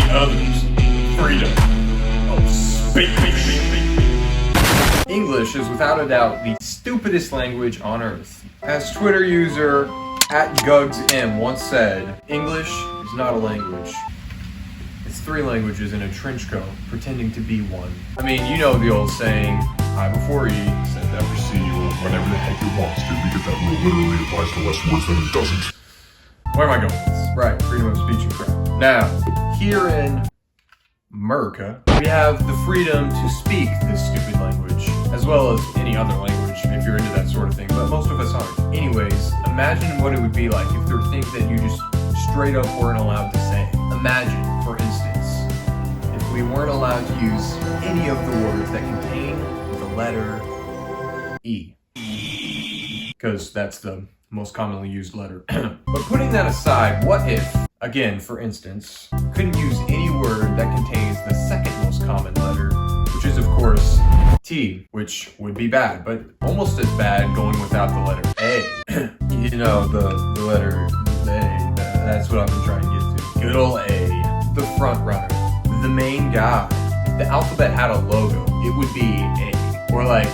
others freedom of speech. English is without a doubt the stupidest language on earth. As Twitter user @GugsM once said, English is not a language. It's 3 languages in a trench coat pretending to be one. I mean, you know the old saying, I before E, said never see you whenever the heck he wants to, because that rule literally applies to less words than it doesn't. Where am I going with this? Right, freedom of speech and crap. Now, here in America, we have the freedom to speak this stupid language, as well as any other language if you're into that sort of thing, but most of us aren't. Anyways, imagine what it would be like if there were things that you just straight up weren't allowed to say. Imagine, for instance, if we weren't allowed to use any of the words that contain the letter E. Because that's the most commonly used letter. But putting that aside, what if, again, for instance, couldn't use any word that contains the second most common letter, which is, of course, T, which would be bad, but almost as bad going without the letter A. You know, the letter A, that's what I've been trying to get to. Good old A, the front runner, the main guy. If the alphabet had a logo, it would be A, or like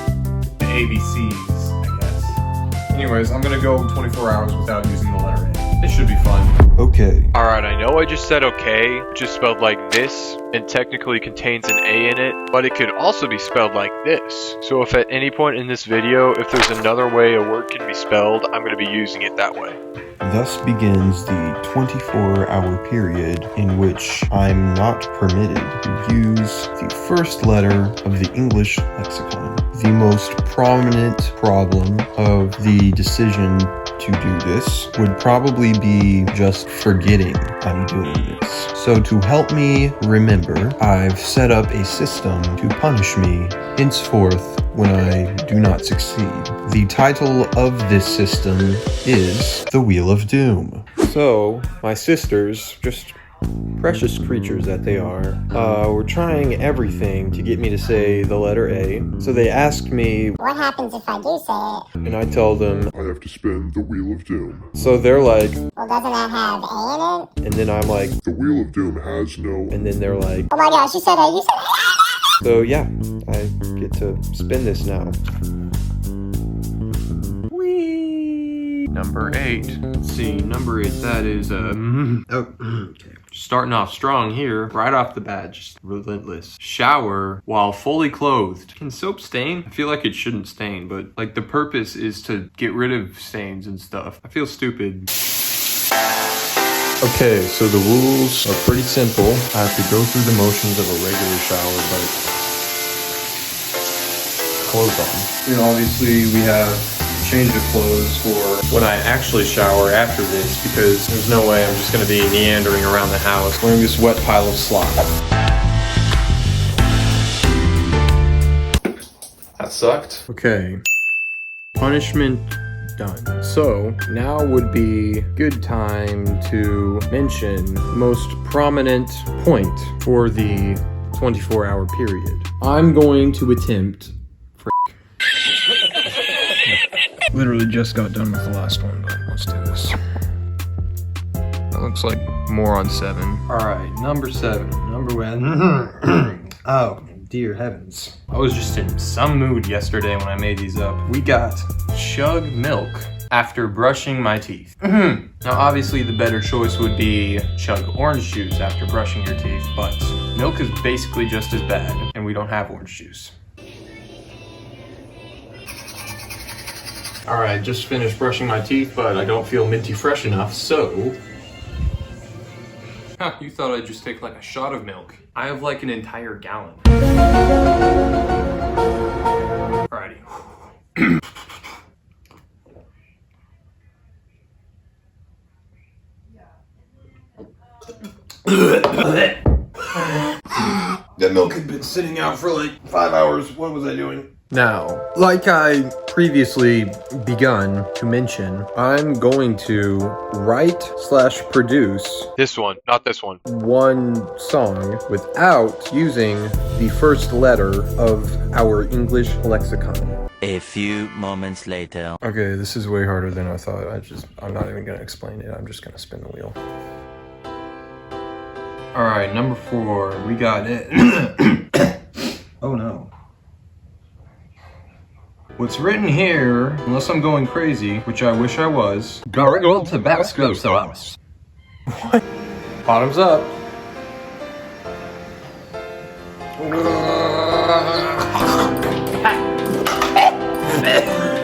the ABCs, I guess. Anyways, I'm gonna go 24 hours without using the letter A. This should be fun. Okay. Alright, I know I just said okay, just spelled like this, and technically contains an A in it, but it could also be spelled like this. So if at any point in this video, if there's another way a word can be spelled, I'm going to be using it that way. Thus begins the 24-hour period in which I'm not permitted to use the first letter of the English lexicon. The most prominent problem of the decision to do this would probably be just forgetting I'm doing this. So to help me remember, I've set up a system to punish me henceforth when I do not succeed. The title of this system is The Wheel of Doom. So, my sisters, just precious creatures that they are, were trying everything to get me to say the letter A. So they asked me, what happens if I do say it? And I tell them, I have to spin the Wheel of Doom. So they're like, well, doesn't that have A in it? And then I'm like, the Wheel of Doom has no. And then they're like, oh my gosh, you said A, you said A! So yeah, I get to spin this now. Whee! Number 8. Let's see, number 8, that is, okay. Starting off strong here, right off the bat, just relentless. Shower while fully clothed. Can soap stain? I feel like it shouldn't stain, but like the purpose is to get rid of stains and stuff. I feel stupid. Okay, so the rules are pretty simple. I have to go through the motions of a regular shower, but clothes on. And obviously we have change of clothes for when I actually shower after this, because there's no way I'm just going to be meandering around the house wearing this wet pile of slop. That sucked. Okay. Punishment done. So now would be good time to mention most prominent point for the 24-hour period. I'm going to attempt literally just got done with the last one, but let's do this. That looks like more on 7. Alright, number 7. Number 1. Oh, dear heavens. I was just in some mood yesterday when I made these up. We got chug milk after brushing my teeth. Now obviously the better choice would be chug orange juice after brushing your teeth, but milk is basically just as bad, and we don't have orange juice. Alright, just finished brushing my teeth, but I don't feel minty fresh enough, so... You thought I'd just take like a shot of milk. I have like an entire gallon. Alrighty. That milk had been sitting out for like 5 hours. What was I doing? Now, like I previously begun to mention, I'm going to write/produce This one, not this one. one song without using the first letter of our English lexicon. A few moments later. Okay, this is way harder than I thought. I'm not even gonna explain it. I'm just gonna spin the wheel. Alright, number 4, we got it. Oh no. What's written here, unless I'm going crazy, which I wish I was. Gargle Tabasco sauce. What? Bottoms up.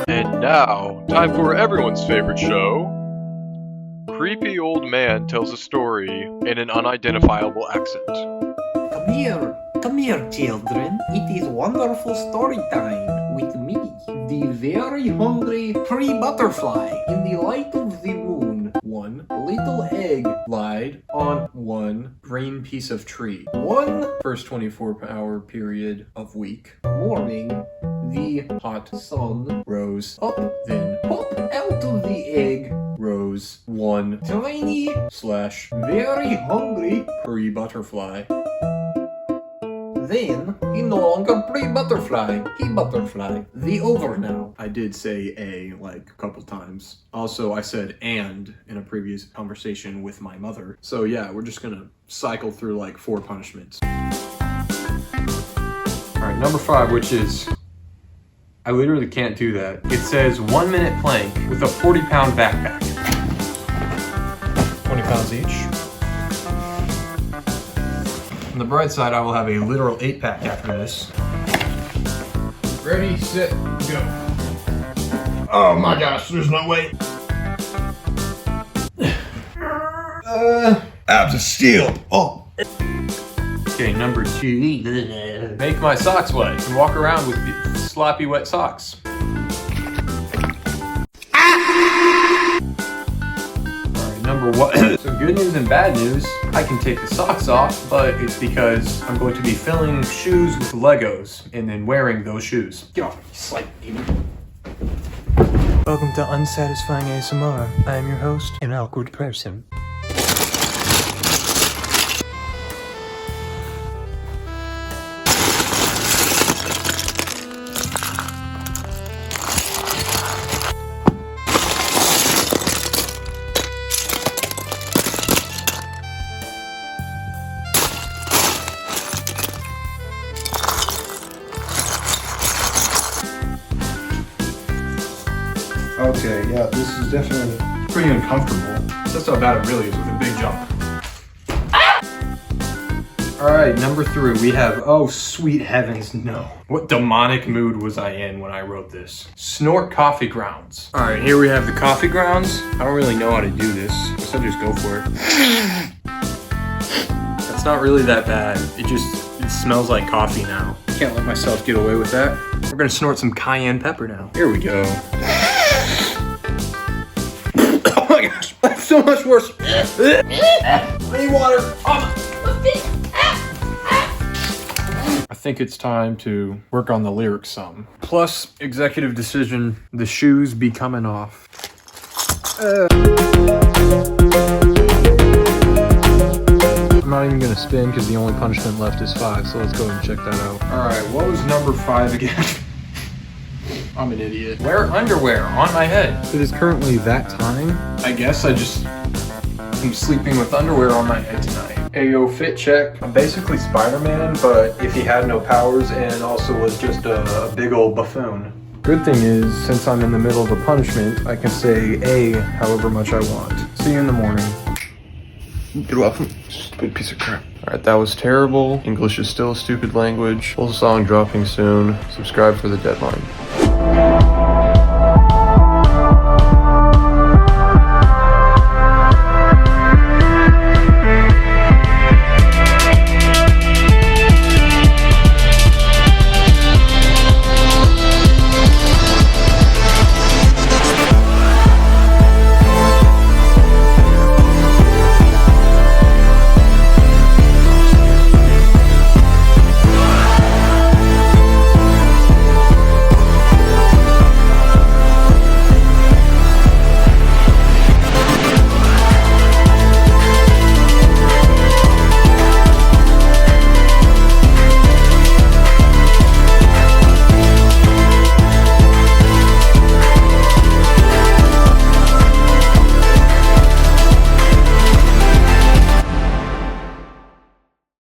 And now, time for everyone's favorite show. Creepy old man tells a story in an unidentifiable accent. Come here, children. It is wonderful story time with me, the very hungry tree butterfly. In the light of the moon, one little egg lied on one Green piece of tree. one First 24-hour period of week. morning. The Hot sun rose, up, then pop out of the egg. rose one Tiny, slash very hungry. pre-butterfly. Then he no longer pre-butterfly. He butterfly. The over now. I did say a like a couple times. Also, I said and in a previous conversation with my mother. So yeah, we're just gonna cycle through like 4 punishments. Alright, number 5, which is, I literally can't do that. It says 1 minute plank with a 40-pound backpack. 20 pounds each. On the bright side, I will have a literal 8-pack after this. Ready, set, go. Oh my gosh, there's no way. Abs of steel. Oh. Okay, number 2. Make my socks wet and walk around with sloppy wet socks. Alright, number 1. So good news and bad news. I can take the socks off, but it's because I'm going to be filling shoes with Legos and then wearing those shoes. Get off me, you slight demon. Welcome to Unsatisfying ASMR. I am your host, an awkward person. Okay, yeah, this is definitely pretty uncomfortable. That's how bad it really is with a big jump. Alright, number 3, we have, oh sweet heavens, no. What demonic mood was I in when I wrote this? Snort coffee grounds. Alright, here we have the coffee grounds. I don't really know how to do this, guess I'll just go for it. That's not really that bad. It smells like coffee now. Can't let myself get away with that. We're gonna snort some cayenne pepper now. Here we go. Oh my gosh, that's so much worse. I need water. I think it's time to work on the lyrics some. Plus, executive decision, the shoes be coming off. I'm not even gonna spin because the only punishment left is 5, so let's go ahead and check that out. Alright, what was number 5 again? I'm an idiot. Wear underwear on my head. It is currently that time. I guess I just am sleeping with underwear on my head tonight. Ayo, fit check. I'm basically Spider-Man, but if he had no powers and also was just a big old buffoon. Good thing is, since I'm in the middle of a punishment, I can say A however much I want. See you in the morning. You're welcome. Stupid piece of crap. Alright, that was terrible. English is still a stupid language. Full song dropping soon. Subscribe for the deadline.